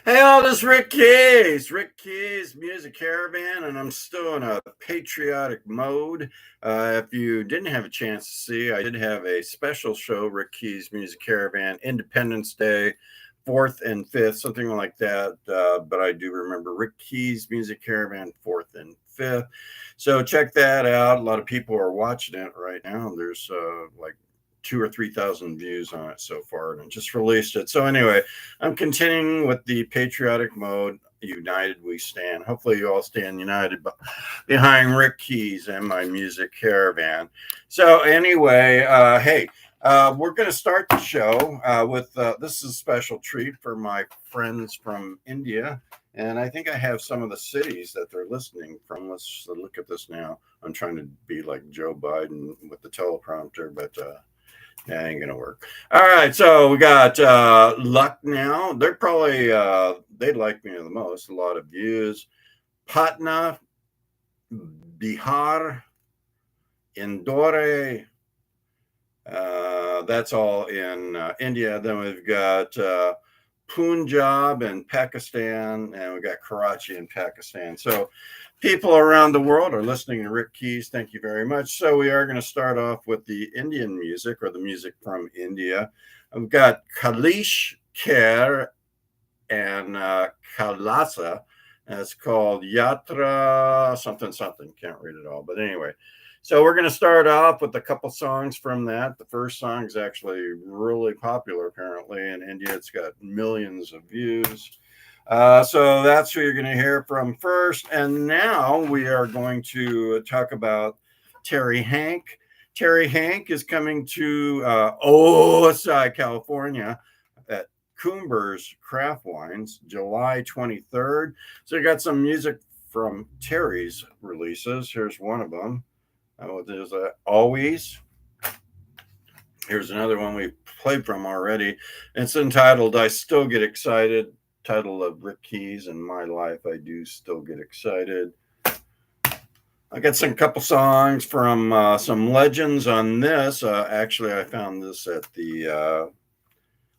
Hey, all this Rick Keys Music Caravan, and I'm still in a patriotic mode. If you didn't have a chance to see, I did have a special show, Rick Keys Music Caravan, Independence Day, 4th and 5th, something like that. But I do remember Rick Keys Music Caravan, 4th and 5th. So check that out. A lot of people are watching it right now. There's like 2 or 3 thousand views on it so far, and I just released it. So anyway, I'm continuing with the patriotic mode. United we stand. Hopefully, you all stand united behind Rick Keys and my music caravan. So anyway, hey, we're going to start the show with this is a special treat for my friends from India. And I think I have some of the cities that they're listening from. Let's look at this now. I'm trying to be like Joe Biden with the teleprompter, but that ain't gonna work. All right, so we got Lucknow. They're probably they'd like me the most. A lot of views. Patna, Bihar, Indore. That's all in India. Then we've got Punjab and Pakistan, and we got Karachi in Pakistan. So people around the world are listening to Rick Keys. Thank you very much. So we are going to start off with the Indian music or the music from India. I've got Kalish Kher and Kalasa. And it's called Yatra something something. Can't read it all, but anyway. So we're going to start off with a couple songs from that. The first song is actually really popular apparently in India. It's got millions of views. So that's who you're going to hear from first. And now we are going to talk about Terry Hank. Terry Hank is coming to Osai, California at Coomber's Craft Wines, July 23rd. So you got some music from Terry's releases. Here's one of them. There's Always. Here's another one we played from already. It's entitled I Still Get Excited. Title of Rick Keys in My Life. I do still get excited. I got some couple songs from some legends on this. Actually, I found this at the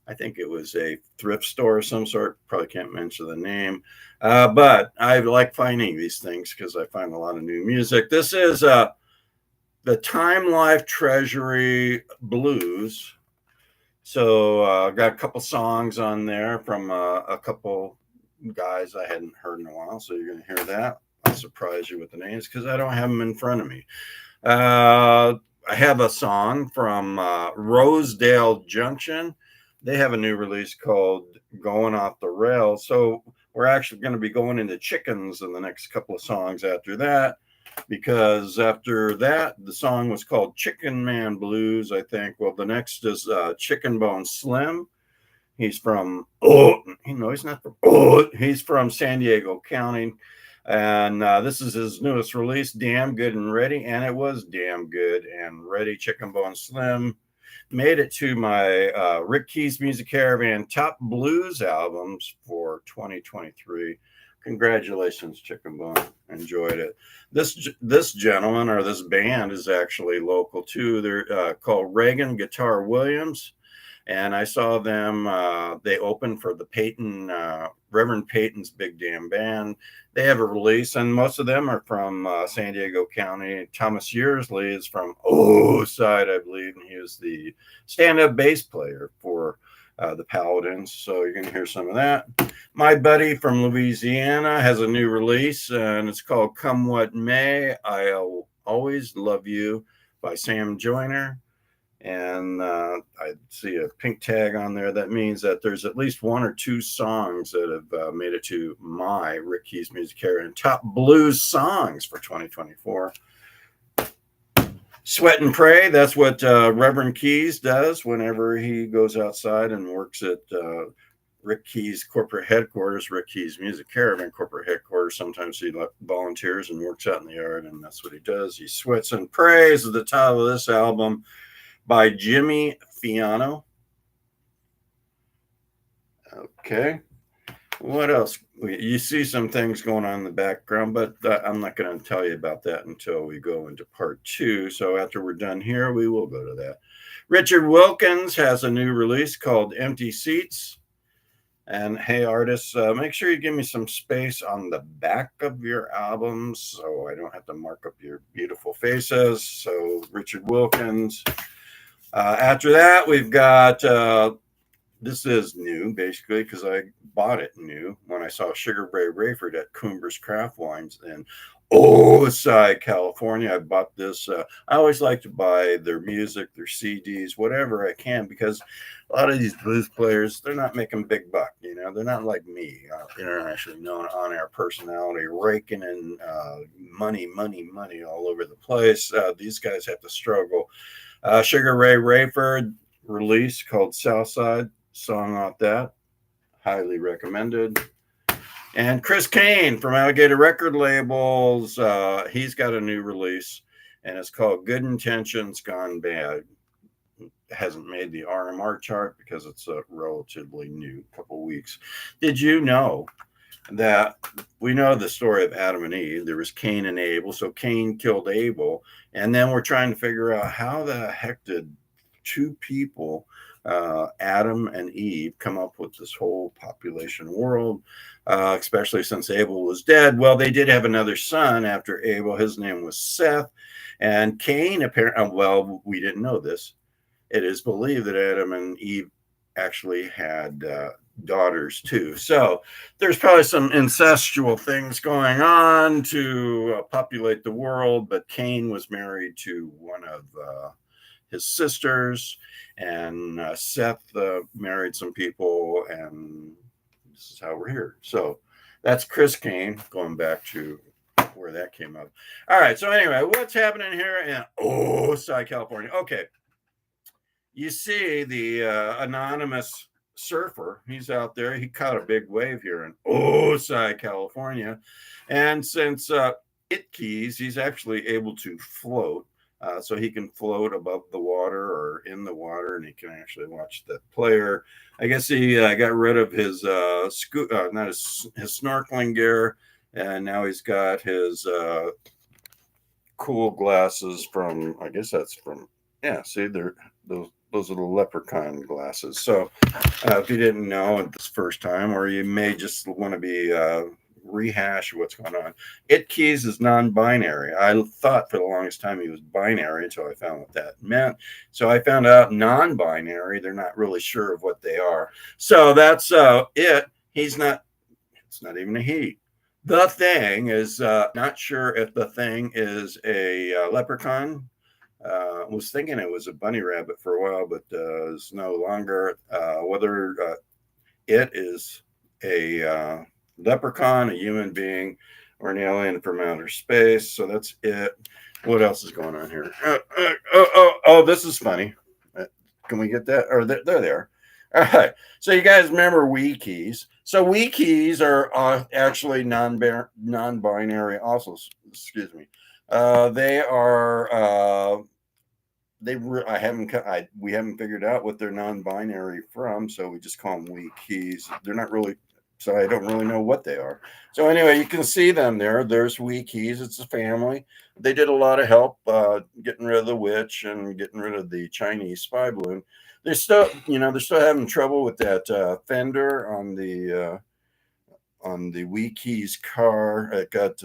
I think it was a thrift store of some sort. Probably can't mention the name. But I like finding these things because I find a lot of new music. This is the Time Life Treasury Blues. So I've got a couple songs on there from a couple guys I hadn't heard in a while. So you're going to hear that. I'll surprise you with the names because I don't have them in front of me. I have a song from Rosedale Junction. They have a new release called Going Off the Rails. So we're actually going to be going into chickens in the next couple of songs after that. Because after that, the song was called Chicken Man Blues, I think. Well, the next is Chicken Bone Slim. He's from, he's not from, he's from San Diego County. And this is his newest release, Damn Good and Ready. And it was damn good and ready. Chicken Bone Slim made it to my Rick Keys Music Caravan Top Blues albums for 2023. Congratulations, Chicken Bone. Enjoyed it. This gentleman or this band is actually local too. They're called Reagan Guitar Williams, and I saw them. They opened for the Reverend Peyton's Big Damn Band. They have a release, and most of them are from San Diego County. Thomas Yearsley is from Oside, I believe, and he was the stand-up bass player for the Paladins. So you're going to hear some of that. My buddy from Louisiana has a new release, and it's called Come What May, I'll Always Love You by Sam Joyner. And I see a pink tag on there. That means that there's at least one or two songs that have made it to my Rick Keys Music Caravan Top Blues Songs for 2024. Sweat and Pray. That's what Reverend Keys does whenever he goes outside and works at Rick Keys corporate headquarters, Rick Keys Music Caravan corporate headquarters. Sometimes he volunteers and works out in the yard, and that's what he does. He sweats and prays is the title of this album by Jimmy Fiano. Okay. What else? You see some things going on in the background, but I'm not going to tell you about that until we go into part 2. So after we're done here, we will go to that. Richard Wilkins has a new release called Empty Seats. And hey, artists, make sure you give me some space on the back of your albums so I don't have to mark up your beautiful faces. So, Richard Wilkins. After that, we've got this is new basically because I bought it new when I saw Sugar Ray Rayford at Coomber's Craft Wines in Osai, California. I bought this. I always like to buy their music, their CDs, whatever I can, because a lot of these blues players, they're not making big buck. You know, they're not like me, internationally known on-air personality, raking in money all over the place. These guys have to struggle. Sugar Ray Rayford release called Southside, song off that, highly recommended. And Chris Kane from Alligator Record Labels, he's got a new release, and it's called Good Intentions Gone Bad. It hasn't made the RMR chart because it's a relatively new couple weeks. Did you know that we know the story of Adam and Eve? There was Cain and Abel. So Cain killed Abel. And then we're trying to figure out how the heck did two people, Adam and Eve, come up with this whole population world, especially since Abel was dead. Well, they did have another son after Abel. His name was Seth. And Cain, apparently, well, we didn't know this. It is believed that Adam and Eve actually had daughters too. So there's probably some incestual things going on to populate the world. But Cain was married to one of his sisters, and Seth married some people, and this is how we're here. So that's Chris Kane, going back to where that came up. All right. So anyway, what's happening here in Osai, California? Okay. You see the anonymous surfer. He's out there. He caught a big wave here in Osai, California. And since it keys, he's actually able to float. So he can float above the water or in the water, and he can actually watch the player. I guess he got rid of his not his snorkeling gear, and now he's got his cool glasses from. I guess that's from. Yeah, see, they're those are the leprechaun glasses. So if you didn't know this first time, or you may just want to be rehash what's going on. It keys is non-binary. I thought for the longest time he was binary until I found what that meant. So I found out non-binary, they're not really sure of what they are. So that's it. He's not, it's not even a he. The thing is not sure if the thing is a leprechaun. Was thinking it was a bunny rabbit for a while, but is no longer. Whether it is a leprechaun, a human being, or an alien from outer space. So that's it. What else is going on here? Oh, this is funny. Can we get that? Or they're there. All right. So you guys remember Wikis? So Wikis are actually non-binary. Also, excuse me. They are. We haven't figured out what they're non-binary from, so we just call them Wikis. They're not really. So I don't really know what they are. So anyway, you can see them there. There's Wikis. It's a family. They did a lot of help getting rid of the witch and getting rid of the Chinese spy balloon. They're still, they're still having trouble with that fender on the Wikis car. It got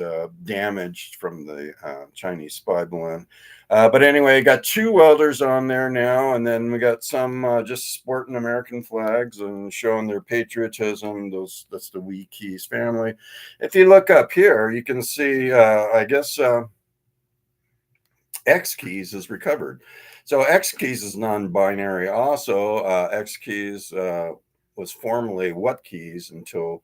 damaged from the Chinese spy balloon. But anyway, got two welders on there now, and then we got some just sporting American flags and showing their patriotism. That's the Wikis family. If you look up here, you can see, I guess, X keys is recovered. So X keys is non-binary. Also, X keys was formerly what keys until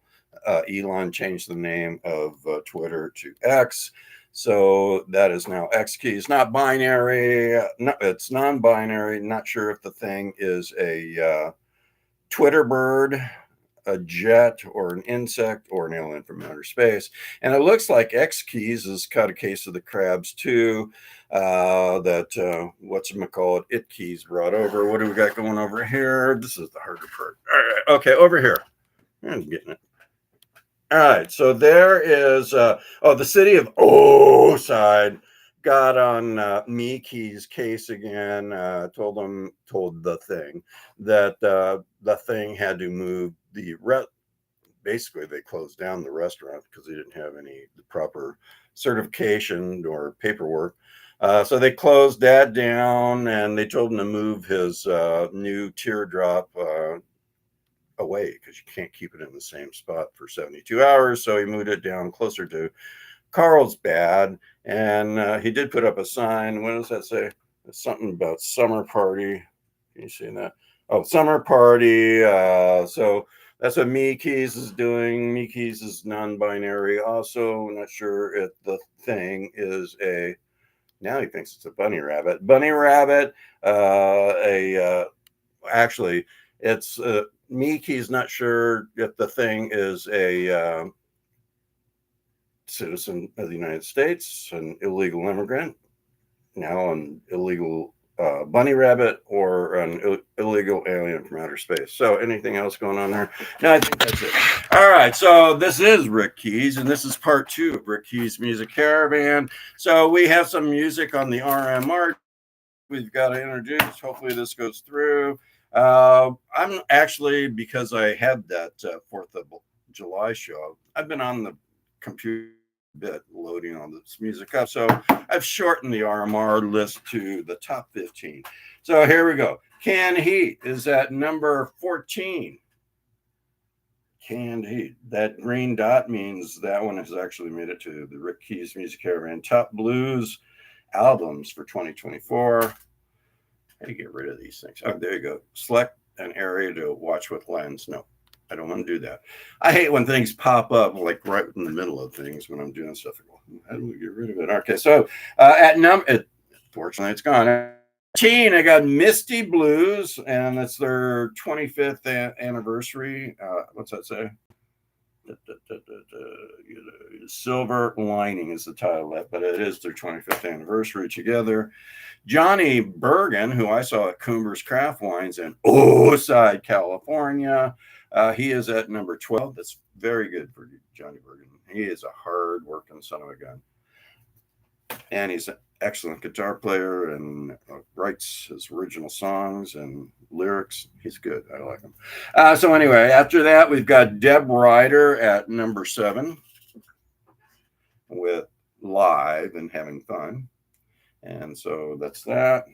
Elon changed the name of Twitter to X. So that is now X keys, not binary. No, it's non-binary. Not sure if the thing is a Twitter bird, a jet, or an insect, or an alien from outer space. And it looks like X keys has caught a case of the crabs too. Whatchamacallit, it keys brought over. What do we got going over here? This is the harder part. All right, okay, over here. I'm getting it. All right, so there is the city of Oside got on Mickey's case again. Told the thing that the thing had to move basically they closed down the restaurant because they didn't have any proper certification or paperwork. So they closed that down, and they told him to move his new teardrop away because you can't keep it in the same spot for 72 hours. So he moved it down closer to Carlsbad, and he did put up a sign. What does that say? It's something about summer party. Can you see that? Oh, summer party. So that's what Me Keys is doing. Me Keys is non-binary. Also, not sure if the thing is a. Now he thinks it's a bunny rabbit. Bunny rabbit. Actually, it's Me Keys not sure if the thing is a citizen of the United States, an illegal immigrant, now an illegal bunny rabbit, or an illegal alien from outer space. So anything else going on there? No, I think that's it. All right, so this is Rick Keys, and this is part 2 of Rick Keys Music Caravan. So we have some music on the RMR we've got to introduce. Hopefully this goes through. I'm actually, because I had that 4th of July show, I've been on the computer bit loading all this music up. So I've shortened the RMR list to the top 15. So here we go. Canned Heat is at number 14. Canned Heat. That green dot means that one has actually made it to the Rick Keys Music Caravan Top Blues albums for 2024. How do you get rid of these things? Oh, there you go. Select an area to watch with lens. No, I don't want to do that. I hate when things pop up like right in the middle of things when I'm doing stuff. How do we get rid of it? Okay, so fortunately it's gone. 15, I got Misty Blues, and that's their 25th anniversary. What's that say? Silver Lining is the title of that, but it is their 25th anniversary together. Johnny Bergen, who I saw at Coomber's Craft Wines in Oside, California, he is at number 12. That's very good for Johnny Bergen. He is a hard-working son of a gun. And he's an excellent guitar player and writes his original songs and lyrics. He's good. I like him. So anyway, after that, we've got Deb Ryder at number 7 with Live and Having Fun. And so that's that.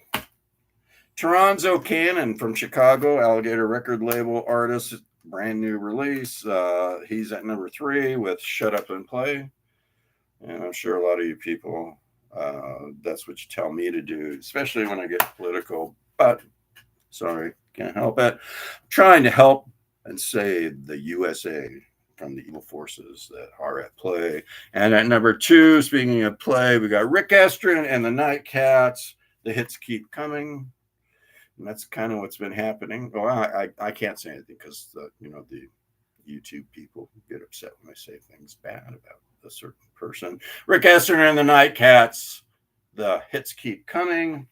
Toronzo Cannon from Chicago, Alligator record label artist, brand new release. He's at number 3 with Shut Up and Play. And I'm sure a lot of you people, that's what you tell me to do, especially when I get political. But sorry, can't help it. I'm trying to help and save the USA from the evil forces that are at play. And at number 2, speaking of play, we got Rick Estrin and the Nightcats. The hits keep coming. And that's kind of what's been happening. Well, I can't say anything because the YouTube people get upset when I say things bad about a certain person. Rick Estrin and the Nightcats. The hits keep coming.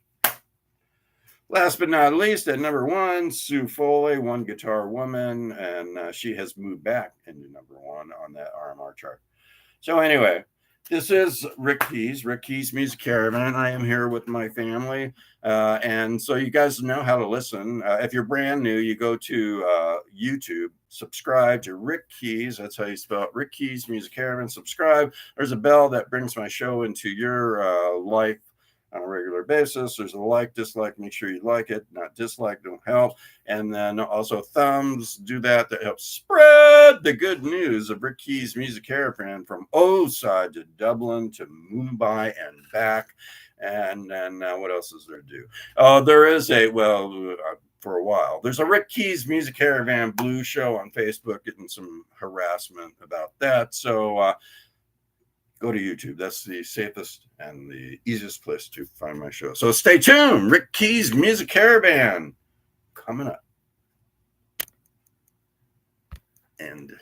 Last but not least, at number 1, Sue Foley, One Guitar Woman, and she has moved back into number 1 on that RMR chart. So anyway, this is Rick Keys Music Caravan. I am here with my family, and so you guys know how to listen. If you're brand new, you go to YouTube, subscribe to Rick Keys. That's how you spell it, Rick Keys Music Caravan. Subscribe. There's a bell that brings my show into your life on a regular basis. There's a like, dislike, make sure you like it, not dislike, don't help. And then also thumbs, do that helps spread the good news of Rick Keys Music Caravan from Oside to Dublin to Mumbai and back. And then what else is there to do? There is for a while, there's a Rick Keys Music Caravan Blue show on Facebook, getting some harassment about that. So go to YouTube. That's the safest and the easiest place to find my show. So stay tuned. Rick Keys Music Caravan coming up. And